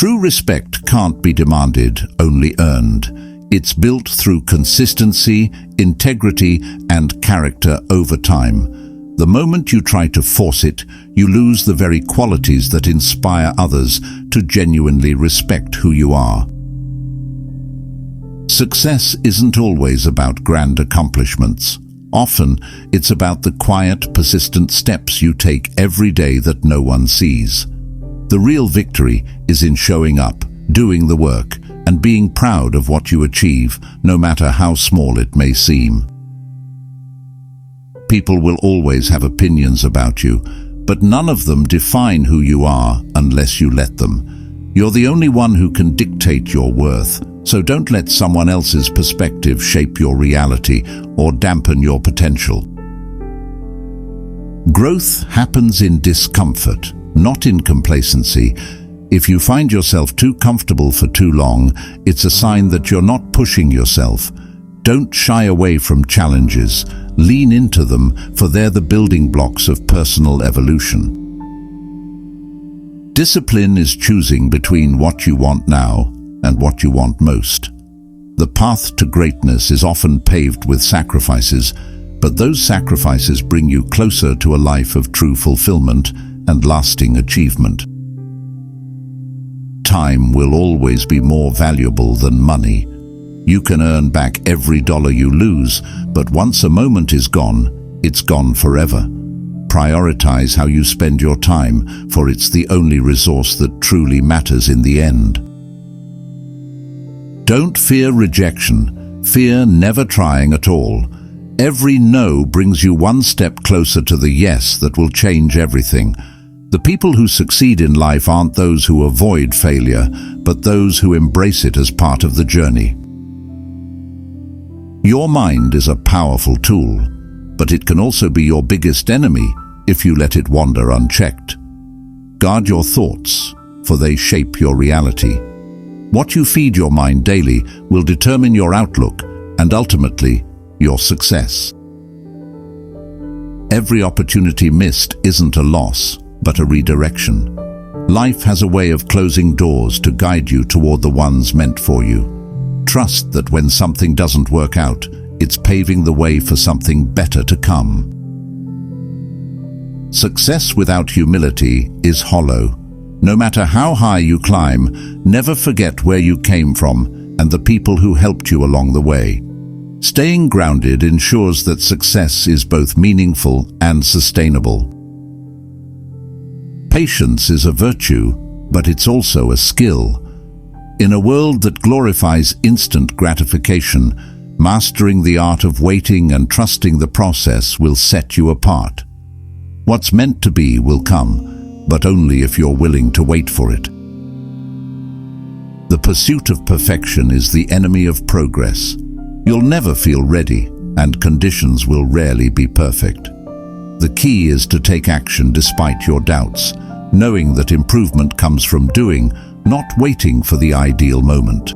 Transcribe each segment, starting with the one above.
True respect can't be demanded, only earned. It's built through consistency, integrity, and character over time. The moment you try to force it, you lose the very qualities that inspire others to genuinely respect who you are. Success isn't always about grand accomplishments. Often, it's about the quiet, persistent steps you take every day that no one sees. The real victory is in showing up, doing the work, and being proud of what you achieve, no matter how small it may seem. People will always have opinions about you, but none of them define who you are unless you let them. You're the only one who can dictate your worth, so don't let someone else's perspective shape your reality or dampen your potential. Growth happens in discomfort, not in complacency. If you find yourself too comfortable for too long, it's a sign that you're not pushing yourself. Don't shy away from challenges. Lean into them, for they're the building blocks of personal evolution. Discipline is choosing between what you want now and what you want most. The path to greatness is often paved with sacrifices, but those sacrifices bring you closer to a life of true fulfillment and lasting achievement. Time will always be more valuable than money. You can earn back every dollar you lose, but once a moment is gone, it's gone forever. Prioritize how you spend your time, for it's the only resource that truly matters in the end. Don't fear rejection. Fear never trying at all. Every no brings you one step closer to the yes that will change everything. The people who succeed in life aren't those who avoid failure, but those who embrace it as part of the journey. Your mind is a powerful tool, but it can also be your biggest enemy if you let it wander unchecked. Guard your thoughts, for they shape your reality. What you feed your mind daily will determine your outlook and ultimately your success. Every opportunity missed isn't a loss, but a redirection. Life has a way of closing doors to guide you toward the ones meant for you. Trust that when something doesn't work out, it's paving the way for something better to come. Success without humility is hollow. No matter how high you climb, never forget where you came from and the people who helped you along the way. Staying grounded ensures that success is both meaningful and sustainable. Patience is a virtue, but it's also a skill. In a world that glorifies instant gratification, mastering the art of waiting and trusting the process will set you apart. What's meant to be will come, but only if you're willing to wait for it. The pursuit of perfection is the enemy of progress. You'll never feel ready, and conditions will rarely be perfect. The key is to take action despite your doubts, knowing that improvement comes from doing, not waiting for the ideal moment.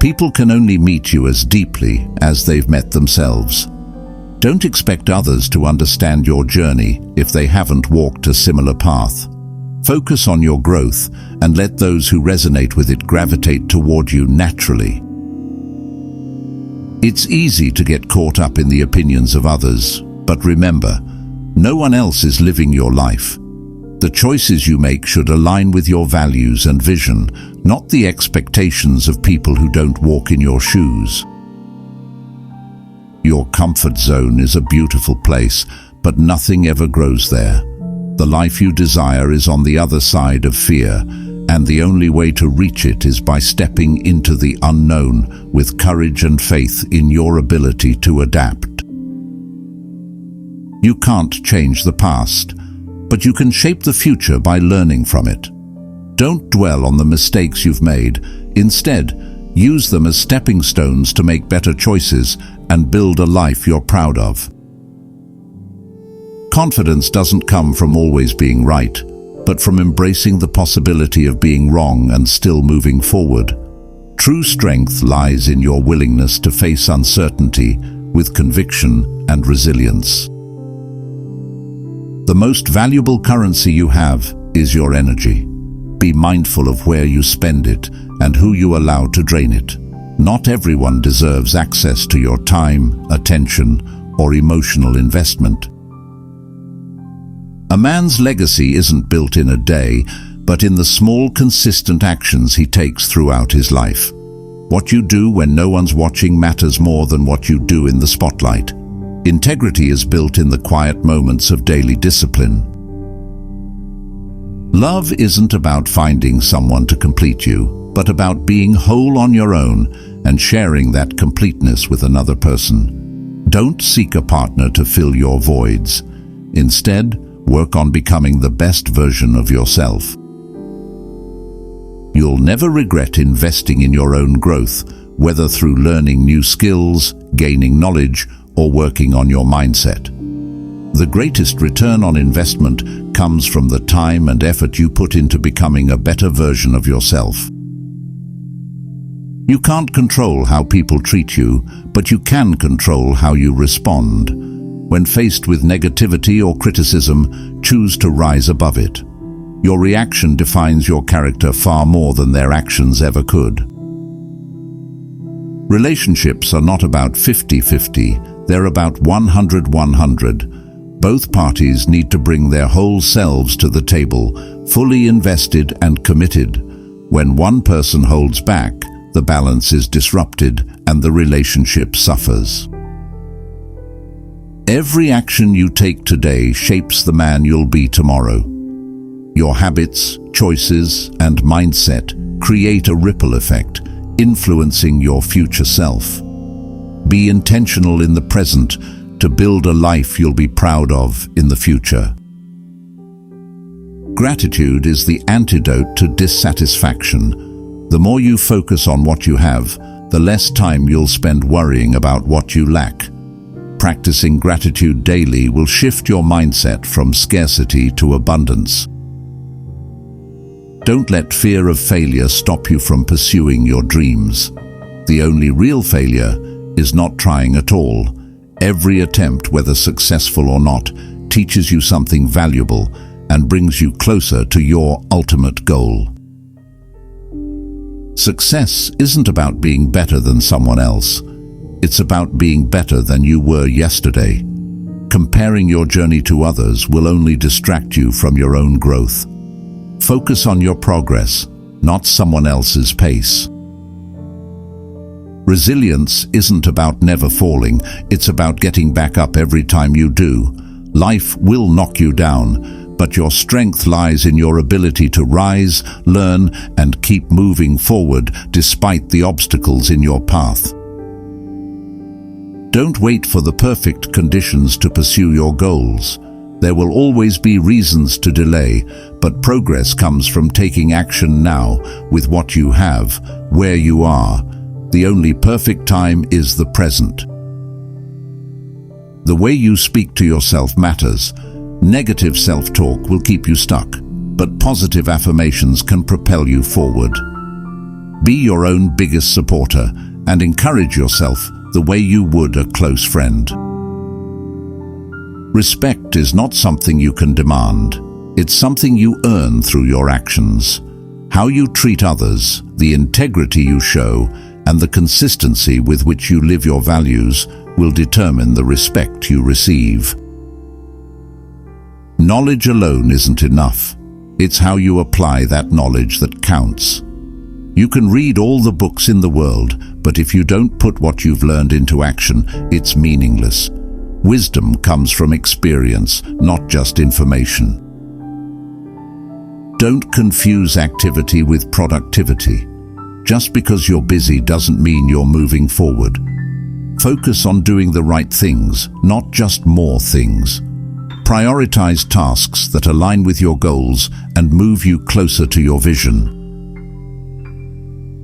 People can only meet you as deeply as they've met themselves. Don't expect others to understand your journey if they haven't walked a similar path. Focus on your growth and let those who resonate with it gravitate toward you naturally. It's easy to get caught up in the opinions of others, but remember, no one else is living your life. The choices you make should align with your values and vision, not the expectations of people who don't walk in your shoes. Your comfort zone is a beautiful place, but nothing ever grows there. The life you desire is on the other side of fear, and the only way to reach it is by stepping into the unknown with courage and faith in your ability to adapt. You can't change the past, but you can shape the future by learning from it. Don't dwell on the mistakes you've made. Instead, use them as stepping stones to make better choices and build a life you're proud of. Confidence doesn't come from always being right, but from embracing the possibility of being wrong and still moving forward. True strength lies in your willingness to face uncertainty with conviction and resilience. The most valuable currency you have is your energy. Be mindful of where you spend it and who you allow to drain it. Not everyone deserves access to your time, attention, or emotional investment. A man's legacy isn't built in a day, but in the small, consistent actions he takes throughout his life. What you do when no one's watching matters more than what you do in the spotlight. Integrity is built in the quiet moments of daily discipline. Love isn't about finding someone to complete you, but about being whole on your own and sharing that completeness with another person. Don't seek a partner to fill your voids. Instead, work on becoming the best version of yourself. You'll never regret investing in your own growth, whether through learning new skills, gaining knowledge, or working on your mindset. The greatest return on investment comes from the time and effort you put into becoming a better version of yourself. You can't control how people treat you, but you can control how you respond. When faced with negativity or criticism, choose to rise above it. Your reaction defines your character far more than their actions ever could. Relationships are not about 50-50, they're about 100-100. Both parties need to bring their whole selves to the table, fully invested and committed. When one person holds back, the balance is disrupted and the relationship suffers. Every action you take today shapes the man you'll be tomorrow. Your habits, choices, and mindset create a ripple effect, influencing your future self. Be intentional in the present to build a life you'll be proud of in the future. Gratitude is the antidote to dissatisfaction. The more you focus on what you have, the less time you'll spend worrying about what you lack. Practicing gratitude daily will shift your mindset from scarcity to abundance. Don't let fear of failure stop you from pursuing your dreams. The only real failure is not trying at all. Every attempt, whether successful or not, teaches you something valuable and brings you closer to your ultimate goal. Success isn't about being better than someone else. It's about being better than you were yesterday. Comparing your journey to others will only distract you from your own growth. Focus on your progress, not someone else's pace. Resilience isn't about never falling, it's about getting back up every time you do. Life will knock you down, but your strength lies in your ability to rise, learn, and keep moving forward despite the obstacles in your path. Don't wait for the perfect conditions to pursue your goals. There will always be reasons to delay, but progress comes from taking action now with what you have, where you are. The only perfect time is the present. The way you speak to yourself matters. Negative self-talk will keep you stuck, but positive affirmations can propel you forward. Be your own biggest supporter and encourage yourself the way you would a close friend. Respect is not something you can demand. It's something you earn through your actions. How you treat others, the integrity you show, and the consistency with which you live your values will determine the respect you receive. Knowledge alone isn't enough. It's how you apply that knowledge that counts. You can read all the books in the world, but if you don't put what you've learned into action, it's meaningless. Wisdom comes from experience, not just information. Don't confuse activity with productivity. Just because you're busy doesn't mean you're moving forward. Focus on doing the right things, not just more things. Prioritize tasks that align with your goals and move you closer to your vision.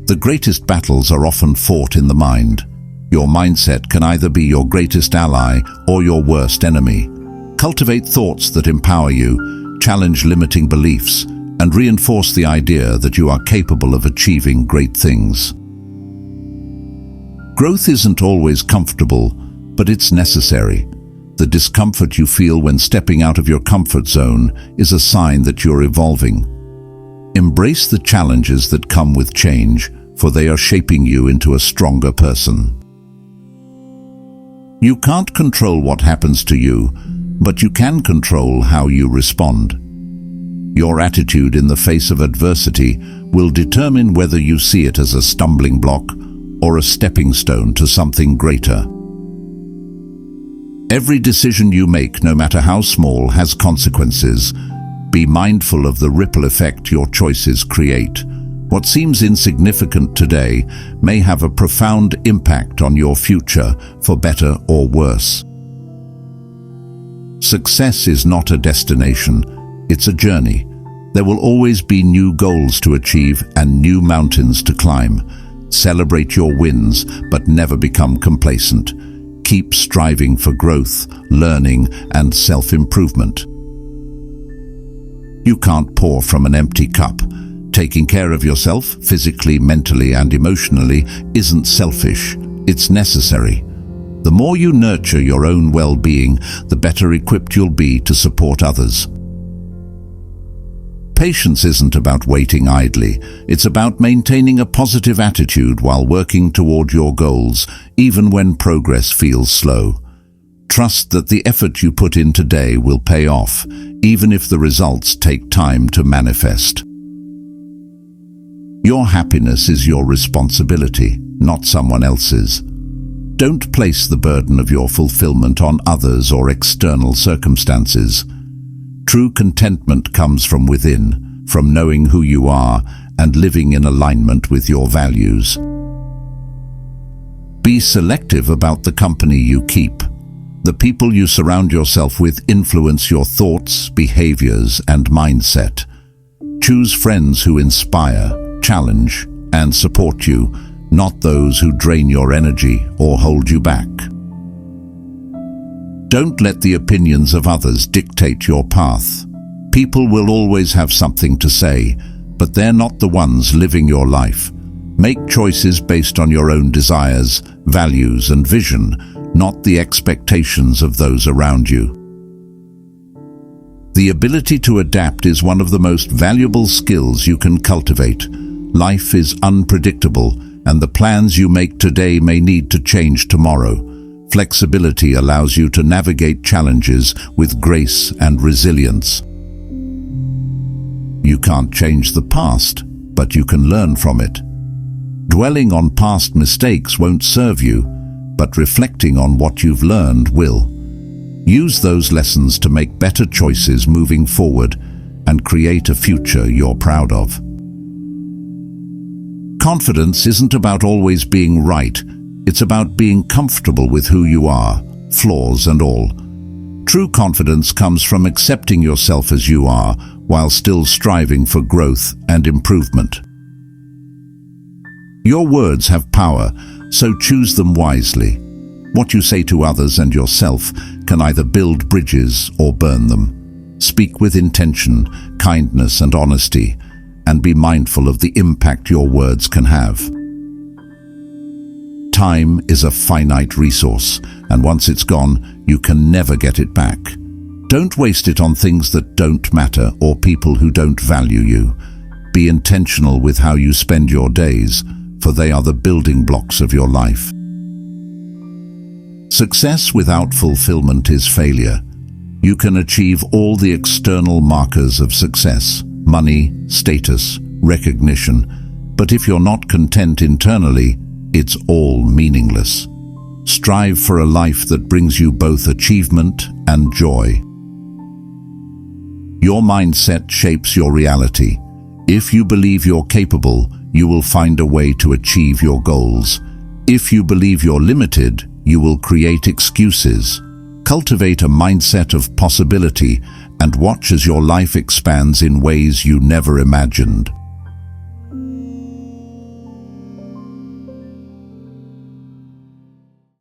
The greatest battles are often fought in the mind. Your mindset can either be your greatest ally or your worst enemy. Cultivate thoughts that empower you, challenge limiting beliefs, and reinforce the idea that you are capable of achieving great things. Growth isn't always comfortable, but it's necessary. The discomfort you feel when stepping out of your comfort zone is a sign that you're evolving. Embrace the challenges that come with change, for they are shaping you into a stronger person. You can't control what happens to you, but you can control how you respond. Your attitude in the face of adversity will determine whether you see it as a stumbling block or a stepping stone to something greater. Every decision you make, no matter how small, has consequences. Be mindful of the ripple effect your choices create. What seems insignificant today may have a profound impact on your future, for better or worse. Success is not a destination, it's a journey. There will always be new goals to achieve and new mountains to climb. Celebrate your wins, but never become complacent. Keep striving for growth, learning, and self-improvement. You can't pour from an empty cup. Taking care of yourself, physically, mentally, and emotionally, isn't selfish, it's necessary. The more you nurture your own well-being, the better equipped you'll be to support others. Patience isn't about waiting idly. It's about maintaining a positive attitude while working toward your goals, even when progress feels slow. Trust that the effort you put in today will pay off, even if the results take time to manifest. Your happiness is your responsibility, not someone else's. Don't place the burden of your fulfillment on others or external circumstances. True contentment comes from within, from knowing who you are and living in alignment with your values. Be selective about the company you keep. The people you surround yourself with influence your thoughts, behaviors, and mindset. Choose friends who inspire, challenge, and support you, not those who drain your energy or hold you back. Don't let the opinions of others dictate your path. People will always have something to say, but they're not the ones living your life. Make choices based on your own desires, values, and vision, not the expectations of those around you. The ability to adapt is one of the most valuable skills you can cultivate. Life is unpredictable, and the plans you make today may need to change tomorrow. Flexibility allows you to navigate challenges with grace and resilience. You can't change the past, but you can learn from it. Dwelling on past mistakes won't serve you, but reflecting on what you've learned will. Use those lessons to make better choices moving forward and create a future you're proud of. Confidence isn't about always being right. It's about being comfortable with who you are, flaws and all. True confidence comes from accepting yourself as you are, while still striving for growth and improvement. Your words have power, so choose them wisely. What you say to others and yourself can either build bridges or burn them. Speak with intention, kindness, and honesty, and be mindful of the impact your words can have. Time is a finite resource, and once it's gone, you can never get it back. Don't waste it on things that don't matter or people who don't value you. Be intentional with how you spend your days, for they are the building blocks of your life. Success without fulfillment is failure. You can achieve all the external markers of success, money, status, recognition, but if you're not content internally, it's all meaningless. Strive for a life that brings you both achievement and joy. Your mindset shapes your reality. If you believe you're capable, you will find a way to achieve your goals. If you believe you're limited, you will create excuses. Cultivate a mindset of possibility and watch as your life expands in ways you never imagined.